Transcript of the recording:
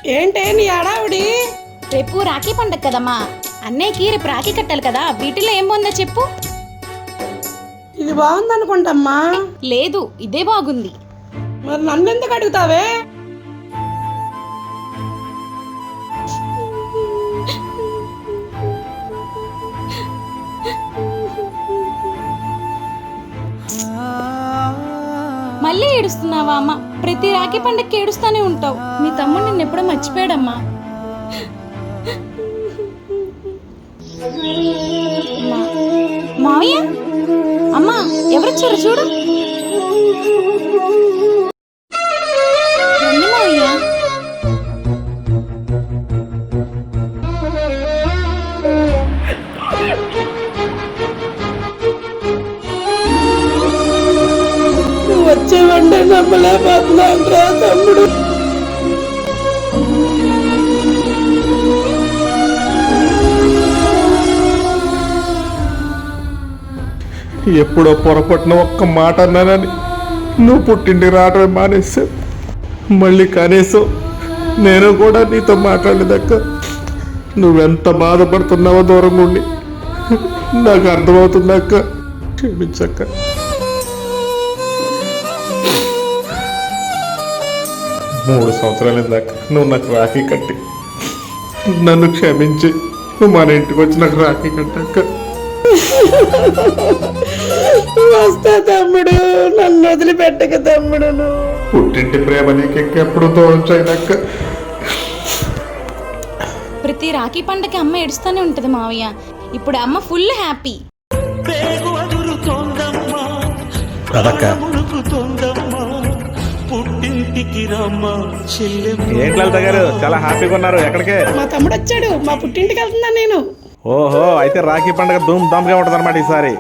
ఏంటే నీ హడావుడి? రేపు రాఖీ పండగ కదమ్మా, అన్నయ్యకి రేపు రాఖీ కట్టాలి కదా, వీటిలో ఏం బాగుందో చెప్పు. ఇది బాగుందనుకుంటమ్మా. లేదు, ఇదే బాగుంది. మరి నన్ను ఎందుకు అడుగుతావే? మళ్ళీ ఏడుస్తున్నావా అమ్మ? ప్రతి రాఖీ పండగకి ఏడుస్తానే ఉంటావు. మీ తమ్ముడు నిన్ను ఎప్పుడో మర్చిపోయాడమ్మా. మావయ్య, అమ్మా ఎవరొచ్చారు చూడు. రండి మావయ్య. నువ్వు వచ్చేవంటే నమ్మలేకపోతున్నాను రా తమ్ముడు. ఎప్పుడో పొరపట్టిన ఒక్క మాట అన్నానని నువ్వు పుట్టింటికి రావడమే మానేసావు. మళ్ళీ కనీసం నేను కూడా నీతో మాట్లాడలేదక్క. నువ్వెంత బాధపడుతున్నావో దూరంగా ఉండి నాకు అర్థమవుతుందక్క. క్షమించక్క. మూడు సంవత్సరాల దాకా నువ్వు నాకు రాఖీ కట్టి నన్ను క్షమించి నువ్వు మన ఇంటికి వచ్చి నాకు రాఖీ కట్టక్క. వస్తా తమ్ముడు, నన్ను వదిలిపెట్టక తమ్ముడు. పుట్టింటి ప్రేమ నీకెప్పుడు దూరం చేయనక్క. ప్రతి రాఖీ పండగకి అమ్మ ఏడుస్తూనే ఉంటది మావయ్య. ఇప్పుడు అమ్మ ఫుల్ హ్యాపీ. ఏంటి లలిత గారు చాలా హ్యాపీగా ఉన్నారు? ఎక్కడికే? మా తమ్ముడు వచ్చాడు, మా పుట్టింటికి వెళ్తున్నా నేను. ఓహో, అయితే రాఖీ పండుగ ధూమ్ ధామ్గా ఉంటది అనమాట ఈసారి.